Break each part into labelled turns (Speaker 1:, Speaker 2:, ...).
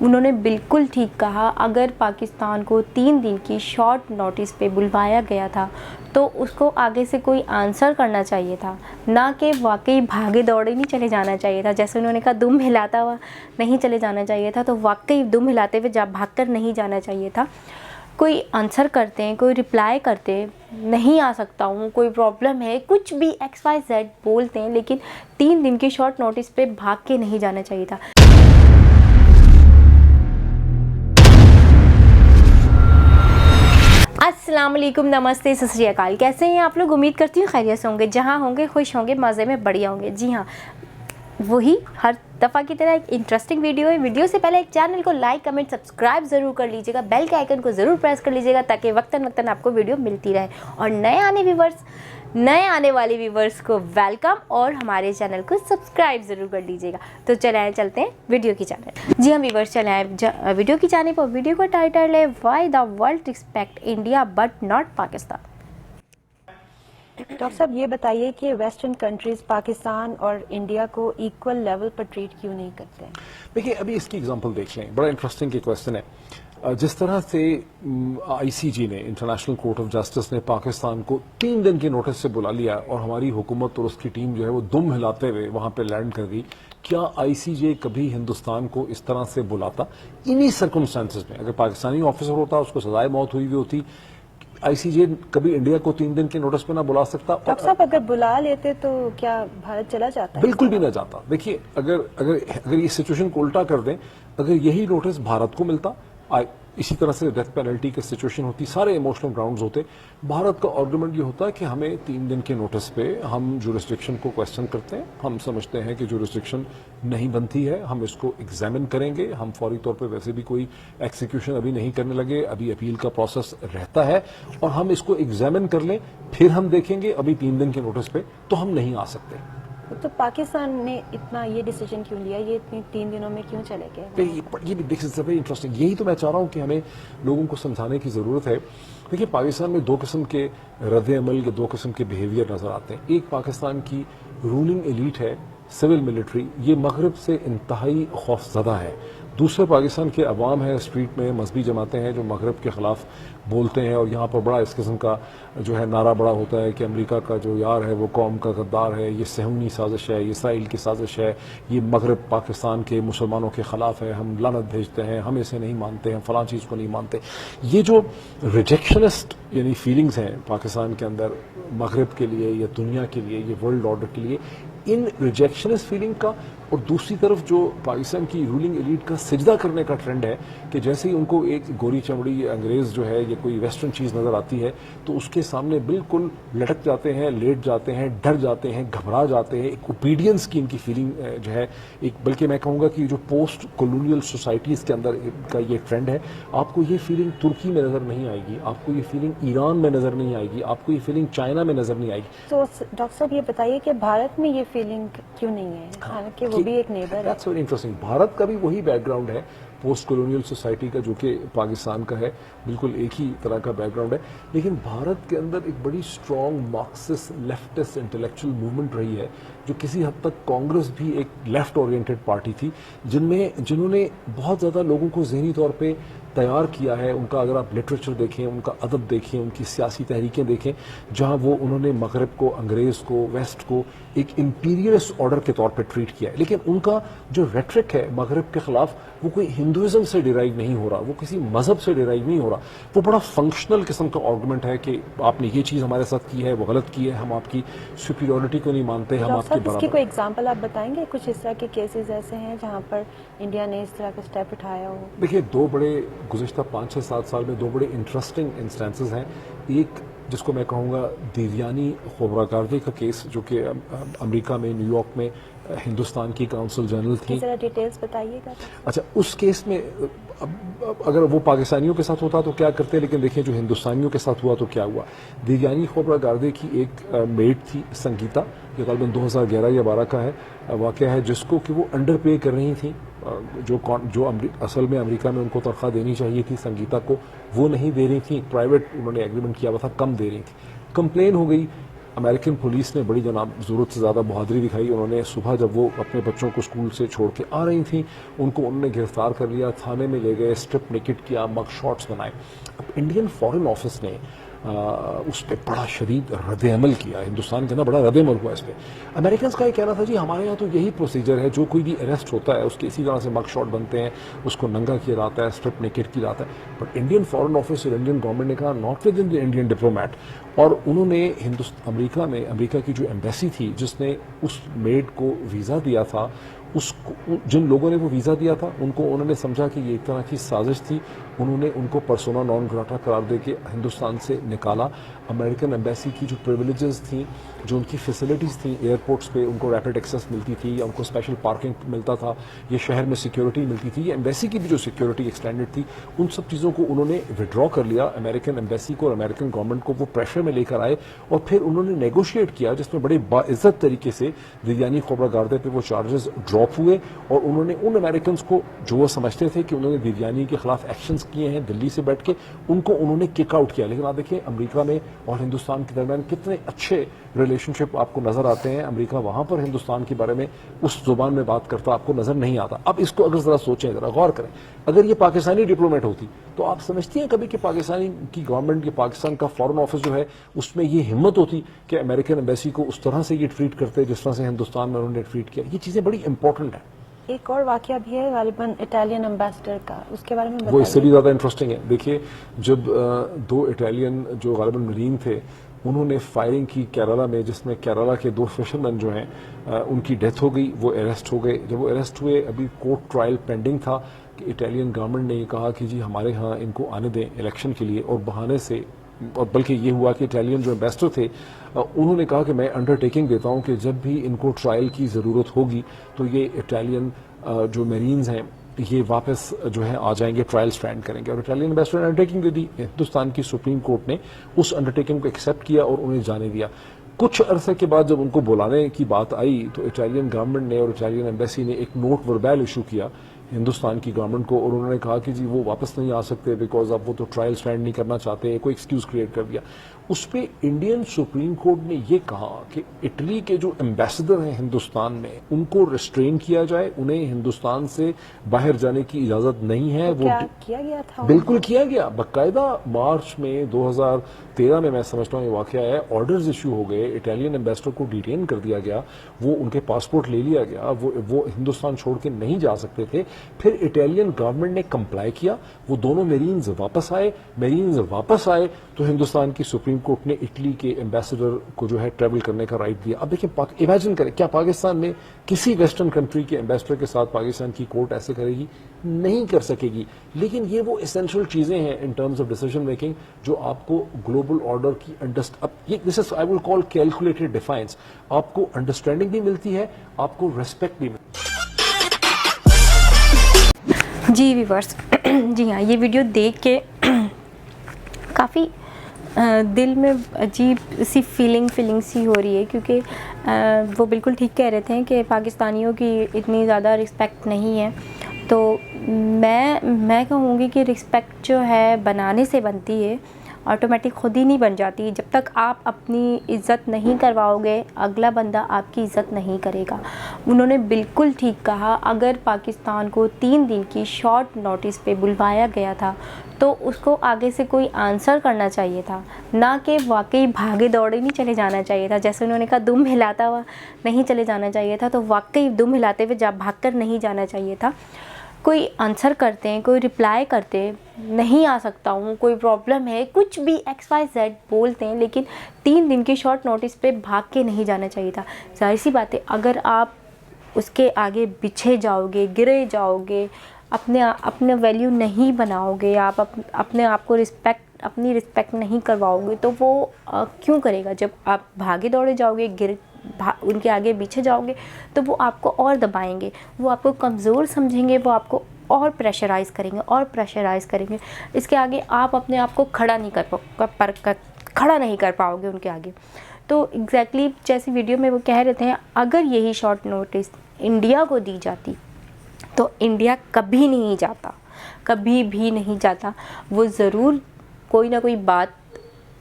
Speaker 1: انہوں نے بالکل ٹھیک کہا. اگر پاکستان کو 3 دن کی شارٹ نوٹس پہ بلوایا گیا تھا تو اس کو آگے سے کوئی آنسر کرنا چاہیے تھا, نہ کہ واقعی بھاگے دوڑے نہیں چلے جانا چاہیے تھا. جیسے انہوں نے کہا دم ہلاتا ہوا نہیں چلے جانا چاہیے تھا, تو واقعی دم ہلاتے ہوئے بھاگ کر نہیں جانا چاہیے تھا. کوئی آنسر کرتے ہیں, کوئی رپلائی کرتے ہیں, نہیں آ سکتا ہوں, کوئی پرابلم ہے, کچھ بھی XYZ بولتے ہیں, لیکن 3 دن کی شارٹ نوٹس پہ بھاگ کے نہیں جانا چاہیے تھا. السلام علیکم, نمستے, ست شری اکال. کیسے ہیں آپ لوگ؟ امید کرتی ہوں خیریت سے ہوں گے, جہاں ہوں گے خوش ہوں گے, مزے میں بڑھیا ہوں گے. جی ہاں, وہی ہر دفعہ کی طرح ایک انٹرسٹنگ ویڈیو ہے. ویڈیو سے پہلے ایک چینل کو لائک, کمنٹ, سبسکرائب ضرور کر لیجیے گا. بیل کے آئیکن کو ضرور پریس کر لیجیے گا تاکہ وقتاً وقتاً آپ کو ویڈیو ملتی رہے. اور نئے آنے والے ویورز کو ویلکم, اور ہمارے چینل کو سبسکرائب ضرور کر لیجیے گا. تو چلتے ہیں ویڈیو کی جانب. جی ہاں ویورز, چلیں آئے ویڈیو کی جانب. اور ویڈیو کا ٹائٹل ہے why the world respect India but not Pakistan.
Speaker 2: Doctor صاحب یہ بتائیے کہ ویسٹرن کنٹریز پاکستان اور انڈیا کو ایکول لیول پر ٹریٹ کیوں نہیں کرتے ہیں؟
Speaker 3: دیکھیے ابھی اس کی اگزامپل دیکھ لیں, بڑا انٹرسٹنگ کویشچن ہے. جس طرح سے ICJ نے, انٹرنیشنل کورٹ آف جسٹس نے پاکستان کو 3 دن کے نوٹس سے بلا لیا اور ہماری حکومت اور اس کی ٹیم جو ہے وہ دم ہلاتے ہوئے وہاں پہ لینڈ کر گئی, کیا ICJ کبھی ہندوستان کو اس طرح سے بلاتا؟ انہی سرکمسٹانسز میں اگر پاکستانی آفیسر ہوتا, اس کو سزائے موت ہوئی ہوتی, ICJ کبھی انڈیا کو 3 دن کے نوٹس پہ نہ بلا سکتا.
Speaker 2: ڈاکٹر صاحب اگر بلا لیتے تو کیا بھارت چلا جاتا ہے؟
Speaker 3: بالکل بھی نہ جاتا. دیکھیے اگر یہ سچویشن کو الٹا کر دیں, اگر یہی نوٹس بھارت کو ملتا, اسی طرح سے ڈیتھ پینلٹی کی سچویشن ہوتی, سارے ایموشنل گراؤنڈز ہوتے, بھارت کا آرگومنٹ یہ ہوتا ہے کہ ہمیں 3 دن کے نوٹس پہ ہم جورسڈکشن کو کویسچن کرتے ہیں, ہم سمجھتے ہیں کہ جورسڈکشن نہیں بنتی ہے, ہم اس کو ایگزامن کریں گے. ہم فوری طور پہ ویسے بھی کوئی ایکسیکیوشن ابھی نہیں کرنے لگے, ابھی اپیل کا پروسیس رہتا ہے, اور ہم اس کو ایگزامن کر لیں, پھر ہم دیکھیں گے. ابھی 3 دن کے نوٹس پہ تو ہم نہیں آ سکتے.
Speaker 2: تو پاکستان نے اتنا یہ ڈیسیجن کیوں لیا, یہ اتنی 3 دنوں میں کیوں چلے گئے؟
Speaker 3: یہ بھی ویری انٹرسٹنگ. یہی تو میں چاہ رہا ہوں کہ ہمیں لوگوں کو سمجھانے کی ضرورت ہے. دیکھیے پاکستان میں 2 قسم کے رد عمل کے 2 قسم کے بیہیویئر نظر آتے ہیں. ایک پاکستان کی رولنگ ایلیٹ ہے, سول ملٹری, یہ مغرب سے انتہائی خوف زدہ ہے. دوسرے پاکستان کے عوام ہے, اسٹریٹ میں مذہبی جماعتیں ہیں جو مغرب کے خلاف بولتے ہیں, اور یہاں پر بڑا اس قسم کا جو ہے نعرہ بڑا ہوتا ہے کہ امریکہ کا جو یار ہے وہ قوم کا غدار ہے, یہ صہیونی سازش ہے, یہ اسرائیل کی سازش ہے, یہ مغرب پاکستان کے مسلمانوں کے خلاف ہے, ہم لعنت بھیجتے ہیں, ہم اسے نہیں مانتے, ہم فلاں چیز کو نہیں مانتے. یہ جو ریجیکشنسٹ یعنی فیلنگز ہیں پاکستان کے اندر مغرب کے لیے یا دنیا کے لیے, یہ ورلڈ آرڈر کے لیے, ان ریجیکشنسٹ فیلنگ کا, اور دوسری طرف جو پاکستان کی رولنگ ایلیٹ کا سجدہ کرنے کا ٹرینڈ ہے کہ جیسے ہی ان کو ایک گوری چمڑی انگریز جو ہے یا کوئی ویسٹرن چیز نظر آتی ہے تو اس کے سامنے بالکل لٹک جاتے ہیں, لیٹ جاتے ہیں, ڈر جاتے ہیں, گھبرا جاتے ہیں. ایک اوبیڈینس کی ان کی فیلنگ جو ہے, ایک بلکہ میں کہوں گا کہ جو پوسٹ کولونیل سوسائٹیز کے اندر کا یہ ٹرینڈ ہے. آپ کو یہ فیلنگ ترکی میں نظر نہیں آئے گی, آپ کو یہ فیلنگ ایران میں نظر نہیں آئے گی, آپ کو یہ فیلنگ چائنا میں نظر نہیں آئے گی.
Speaker 2: تو ڈاکٹر صاحب یہ بتائیے کہ بھارت میں یہ فیلنگ کیوں نہیں ہے, حالانکہ وہ بھی ایک نیبر ہے.
Speaker 3: That's very interesting. بھارت کا بھی وہی بیک گراؤنڈ ہے پوسٹ کولونیل سوسائٹی کا جو کہ پاکستان کا ہے, بالکل ایک ہی طرح کا بیک گراؤنڈ ہے. لیکن بھارت کے اندر ایک بڑی strong Marxist leftist intellectual movement رہی ہے, جو کسی حد تک کانگریس بھی ایک لیفٹ اورینٹڈ پارٹی تھی, جنہوں نے بہت زیادہ لوگوں کو ذہنی طور پہ تیار کیا ہے. ان کا اگر آپ لٹریچر دیکھیں, ان کا ادب دیکھیں, ان کی سیاسی تحریکیں دیکھیں, جہاں انہوں نے مغرب کو, انگریز کو, ویسٹ کو ایک امپیریلسٹ آرڈر کے طور پہ ٹریٹ کیا ہے. لیکن ان کا جو ریٹرک ہے مغرب کے خلاف, وہ کوئی ہندوازم سے ڈیرائیو نہیں ہو رہا, وہ کسی مذہب سے ڈیرائیو نہیں ہو رہا, وہ بڑا فنکشنل قسم کا آرگومنٹ ہے کہ آپ نے یہ چیز ہمارے ساتھ کی ہے, وہ غلط کی ہے, ہم آپ کی سپیریورٹی کو نہیں مانتے, ہم آپ کے برابر.
Speaker 2: اس کی کوئی ایگزامپل آپ بتائیں گے؟ کچھ اس طرح کے کیسز ایسے ہیں جہاں پر انڈیا نے اس طرح کا اسٹیپ اٹھایا ہو؟
Speaker 3: دیکھیے 2 بڑے گزشتہ 5-6-7 سال میں 2 بڑے انٹرسٹنگ انسٹنسز ہیں. ایک جس کو میں کہوں گا دیویانی خبرہ کاردی کا کیس, جو کہ امریکہ میں, نیو یارک میں ہندوستان کی کاؤنسل جنرل تھی.
Speaker 2: ذرا ڈیٹیلز بتائیے گا.
Speaker 3: اچھا, اس کیس میں اگر وہ پاکستانیوں کے ساتھ ہوتا تو کیا کرتے, لیکن دیکھیں جو ہندوستانیوں کے ساتھ ہوا تو کیا ہوا. دیویانی خبرہ گاردے کی ایک میڈ تھی سنگیتا, یہ غالباً 2011 یا 12 کا ہے واقعہ ہے, جس کو کہ وہ انڈر پے کر رہی تھیں, جو اصل میں امریکہ میں ان کو تنخواہ دینی چاہیے تھی سنگیتا کو, وہ نہیں دے رہی تھیں. پرائیویٹ انہوں نے ایگریمنٹ کیا ہوا تھا, کم دے رہی تھی. کمپلین ہو گئی, अमेरिकन पुलिस ने बड़ी जनाब ज़रूरत से ज़्यादा बहादुरी दिखाई। उन्होंने सुबह जब वो अपने बच्चों को स्कूल से छोड़ के आ रही थी, उन्होंने गिरफ्तार कर लिया, थाने में ले गए, स्ट्रिप निकेट किया, मग शॉट्स बनाए। अब इंडियन फॉरेन ऑफिस ने उस पर बड़ा शदीद रद्द-ए-अमल किया। हिंदुस्तान के अंदर बड़ा रद्द-ए-अमल हुआ इस पर। अमेरिकन का ये कहना था जी हमारे यहाँ तो यही प्रोसीजर है, जो कोई भी अरेस्ट होता है उसके इसी तरह से मग शॉट बनते हैं, उसको नंगा किया जाता है, स्ट्रिप नेकेड किया जाता है। बट इंडियन फॉरेन ऑफिस और इंडियन गवर्नमेंट ने कहा not with in the Indian diplomat. और उन्होंने अमेरिका की जो एम्बेसी थी जिसने उस मेड को वीज़ा दिया था, उसको जिन लोगों ने वो वीज़ा दिया था उनको उन्होंने समझा कि ये एक तरह की साजिश थी। उन्होंने उनको पर्सोना नॉन ग्राटा करार दे के हिंदुस्तान से निकाला। अमेरिकन एम्बेसी की जो प्रिविलेजेस थी, जो उनकी फैसिलिटीज़ थी एयरपोर्ट्स पे, उनको रैपिड एक्सेस मिलती थी या उनको स्पेशल पार्किंग मिलता था, ये शहर में सिक्योरिटी मिलती थी, ये एम्बेसी की भी जो सिक्योरिटी एक्सटेंडेड थी, उन सब चीज़ों को उन्होंने विड्रॉ कर लिया। अमेरिकन एम्बेसी को और अमेरिकन गवर्नमेंट को वो प्रेशर में लेकर आए और फिर उन्होंने नेगोशिएट किया, जिसमें बड़े बाइज्जत तरीके से दिव्यानी खोबरा गार्दे पे वो चार्जेस ड्रॉप हुए। और उन्होंने उन अमेरिकन को जो वो समझते थे कि उन्होंने दिव्यानी के खिलाफ एक्शंस किए हैं दिल्ली से बैठ के, उनको उन्होंने किक आउट किया। लेकिन आप देखिए अमेरिका में और हिंदुस्तान के दरमियान कितने अच्छे रिलेशनशिप आपको नजर आते हैं। अमेरिका वहां पर हिंदुस्तान के बारे में उस जुबान में बात करता आपको नजर नहीं आता। अब इसको अगर जरा सोचें, जरा गौर करें, अगर ये पाकिस्तानी डिप्लोमेट होती तो आप समझती हैं कभी कि पाकिस्तानी की गवर्नमेंट, की पाकिस्तान का फॉरेन ऑफिस जो है उसमें ये हिम्मत होती कि अमेरिकन एम्बेसी को उस तरह से ये ट्रीट करते जिस तरह से हिंदुस्तान में उन्होंने ट्रीट किया। ये चीजें बड़ी इंपॉर्टेंट है।
Speaker 2: एक और वाकया भी है गालिबन इटालियन एम्बेसडर का, उसके बारे में बताइए।
Speaker 3: वो इससे भी ज़्यादा इंटरेस्टिंग है। देखिए जब दो इटालियन जो गालिबन मरीन थे उन्होंने फायरिंग की केरला में, जिसमें केरला के दो फिशरमैन जो हैं उनकी डेथ हो गई, वो अरेस्ट हो गए। जब वो अरेस्ट हुए अभी कोर्ट ट्रायल पेंडिंग था कि इटालियन गवर्नमेंट ने ये कहा कि जी हमारे यहाँ इनको आने दें इलेक्शन के लिए, और बहाने से, और बल्कि ये हुआ कि इटालियन जो एम्बेसडर थे उन्होंने कहा कि मैं अंडरटेकिंग देता हूँ कि जब भी इनको ट्रायल की ज़रूरत होगी तो ये इटालियन जो मरीन्स हैं ये वापस जो है आ जाएंगे, ट्रायल स्टैंड करेंगे। और इटालियन एम्बेसडर ने अंडरटेकिंग दे दी। हिंदुस्तान की सुप्रीम कोर्ट ने उस अंडरटेकिंग को एक्सेप्ट किया और उन्हें जाने दिया। कुछ अरसे के बाद जब उनको बुलाने की बात आई तो इटालियन गवर्नमेंट ने और इटालियन एम्बेसी ने एक नोट वर्बैल इशू किया हिंदुस्तान की गवर्नमेंट को, और उन्होंने कहा कि जी वो वापस नहीं आ सकते बिकॉज अब वो तो ट्रायल स्टैंड नहीं करना चाहते, कोई एक्सक्यूज क्रिएट कर दिया। उस पर इंडियन सुप्रीम कोर्ट ने ये कहा कि इटली के जो एम्बेसडर हैं हिंदुस्तान में उनको रिस्ट्रेन किया जाए, उन्हें हिंदुस्तान से बाहर जाने की इजाजत नहीं है।
Speaker 2: वो किया गया था,
Speaker 3: बिल्कुल किया गया। बाकायदा मार्च में 2013 में मैं समझता हूँ ये वाकया है, ऑर्डर्स इशू हो गए, इटालियन एम्बेसडर को डिटेन कर दिया गया, वो उनके पासपोर्ट ले लिया गया, वो हिंदुस्तान छोड़ के नहीं जा सकते थे। फिर इटालियन गवर्नमेंट ने कंप्लाई किया, वो दोनों मेरीन्स वापस आए तो हिंदुस्तान की सुप्रीम कोर्ट ने इटली के एम्बेसडर को जो है ट्रैवल करने का राइट दिया। अब देखिए इमेजिन करें, क्या पाकिस्तान में किसी वेस्टर्न कंट्री के एम्बेसडर के साथ पाकिस्तान की कोर्ट ऐसे करेगी? नहीं कर सकेगी। लेकिन ये वो एसेंशियल चीजें हैं in terms of decision making जो आपको ग्लोबल ऑर्डर की this is I will call calculated defines. आपको अंडरस्टैंडिंग भी मिलती है, आपको रेस्पेक्ट भी मिलती है।
Speaker 1: जी व्यूअर्स, जी हाँ, ये वीडियो देख के काफ़ी दिल में अजीब सी फीलिंग सी हो रही है, क्योंकि वो बिल्कुल ठीक कह रहे थे कि पाकिस्तानियों की इतनी ज़्यादा रिस्पेक्ट नहीं है। तो मैं कहूँगी कि रिस्पेक्ट जो है बनाने से बनती है, ऑटोमेटिक खुद ही नहीं बन जाती। जब तक आप अपनी इज़्ज़त नहीं करवाओगे अगला बंदा आपकी इज़्ज़त नहीं करेगा। उन्होंने बिल्कुल ठीक कहा, अगर पाकिस्तान को 3 दिन की शॉर्ट नोटिस पे बुलवाया गया था तो उसको आगे से कोई आंसर करना चाहिए था, ना कि वाकई भागे दौड़े नहीं चले जाना चाहिए था। जैसे उन्होंने कहा दुम हिलाता हुआ नहीं चले जाना चाहिए था, तो वाकई दुम हिलाते हुए भागकर नहीं जाना चाहिए था। कोई आंसर करते हैं, कोई रिप्लाई करते हैं, नहीं आ सकता हूँ, कोई प्रॉब्लम है, कुछ भी XYZ बोलते हैं, लेकिन 3 दिन की शॉर्ट नोटिस पे भाग के नहीं जाना चाहिए था। जाहिर सी बात है, अगर आप उसके आगे बिछे जाओगे, गिरे जाओगे, अपने वैल्यू नहीं बनाओगे, आप अपने आप को अपनी रिस्पेक्ट नहीं करवाओगे, तो वो क्यों करेगा? जब आप भागे दौड़े जाओगे, उनके आगे पीछे जाओगे, तो वो आपको और दबाएंगे, वो आपको कमज़ोर समझेंगे, वो आपको और प्रेशराइज़ करेंगे। इसके आगे आप अपने आप को खड़ा नहीं कर पाओगे उनके आगे। तो एग्जैक्टली जैसे वीडियो में वो कह रहे थे, अगर यही शॉर्ट नोटिस इंडिया को दी जाती तो इंडिया कभी भी नहीं जाता। वो ज़रूर कोई ना कोई बात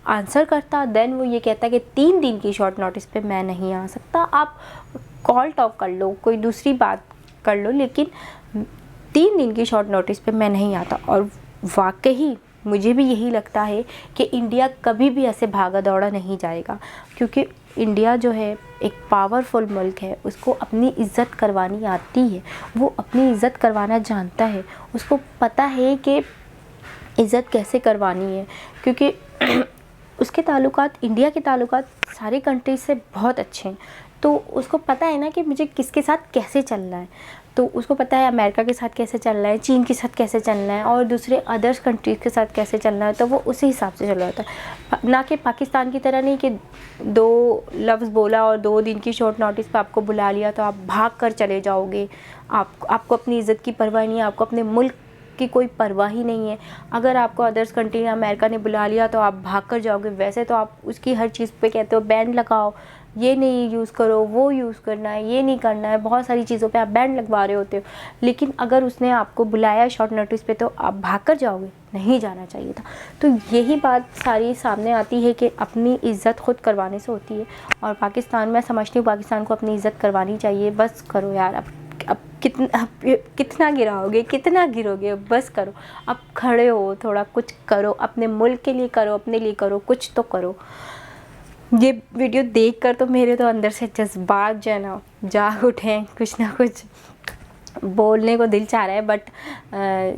Speaker 1: आंसर करता, देन वो ये कहता कि 3 दिन की शॉर्ट नोटिस पे मैं नहीं आ सकता, आप कॉल टॉक कर लो, कोई दूसरी बात कर लो, लेकिन 3 दिन की शॉर्ट नोटिस पे मैं नहीं आता। और वाकई मुझे भी यही लगता है कि इंडिया कभी भी ऐसे भागा दौड़ा नहीं जाएगा, क्योंकि इंडिया जो है एक पावरफुल मुल्क है, उसको अपनी इज़्ज़त करवानी आती है, वो अपनी इज़्ज़त करवाना जानता है, उसको पता है कि इज़्ज़त कैसे करवानी है, क्योंकि उसके ताल्लुकात, इंडिया के ताल्लुकात सारे कंट्रीज से बहुत अच्छे हैं, तो उसको पता है ना कि मुझे किसके साथ कैसे चलना है। तो उसको पता है अमेरिका के साथ कैसे चलना है, चीन के साथ कैसे चलना है, और दूसरे अदर्स कंट्रीज़ के साथ कैसे चलना है, तो वो उसी हिसाब से चल रहा होता है। ना कि पाकिस्तान की तरह नहीं कि 2 लफ्ज़ बोला और 2 दिन की शॉर्ट नोटिस पे आपको बुला लिया तो आप भाग कर चले जाओगे। आपको अपनी इज़्ज़त की परवाह नहीं है, आपको अपने मुल्क की कोई परवाह ही नहीं है। अगर आपको अदर्स कंट्री या अमेरिका ने बुला लिया तो आप भाग कर जाओगे। वैसे तो आप उसकी हर चीज़ पे कहते हो बैन लगाओ, ये नहीं यूज़ करो, वो यूज़ करना है, ये नहीं करना है, बहुत सारी चीज़ों पे आप बैन लगवा रहे होते हो। लेकिन अगर उसने आपको बुलाया शॉर्ट नोटिस पे तो आप भाग कर जाओगे, नहीं जाना चाहिए था। तो यही बात सारी सामने आती है कि अपनी इज़्ज़त खुद करवाने से होती है। और पाकिस्तान, मैं समझती हूँ पाकिस्तान को अपनी इज़्ज़त करवानी चाहिए। बस करो यार, अब कितना गिराओगे, कितना गिरोगे, बस करो, अब खड़े हो, थोड़ा कुछ करो, अपने मुल्क के लिए करो, अपने लिए करो, कुछ तो करो। ये वीडियो देखकर तो मेरे तो अंदर से जज्बात जो है ना जाग उठे हैं, कुछ ना कुछ बोलने को दिल चाह रहा है। बट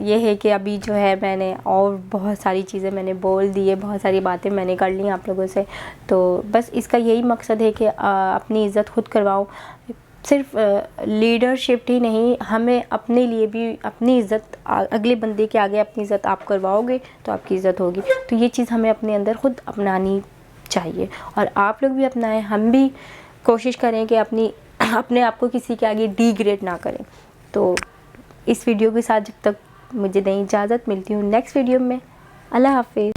Speaker 1: ये है कि अभी जो है मैंने और बहुत सारी चीज़ें मैंने बोल दी है, बहुत सारी बातें मैंने कर ली आप लोगों से। तो बस इसका यही मकसद है कि अपनी इज़्ज़त खुद करवाओ। सिर्फ लीडरशिप ही नहीं, हमें अपने लिए भी अपनी इज़्ज़त, अगले बंदे के आगे अपनी इज़्ज़त आप करवाओगे तो आपकी इज़्ज़त होगी। तो ये चीज़ हमें अपने अंदर खुद अपनानी चाहिए, और आप लोग भी अपनाएं। हम भी कोशिश करें कि अपने आप को किसी के आगे डिग्रेड ना करें। तो इस वीडियो के साथ जब तक मुझे दें इजाज़त, मिलती हूँ नेक्स्ट वीडियो में। अल्लाह हाफिज़।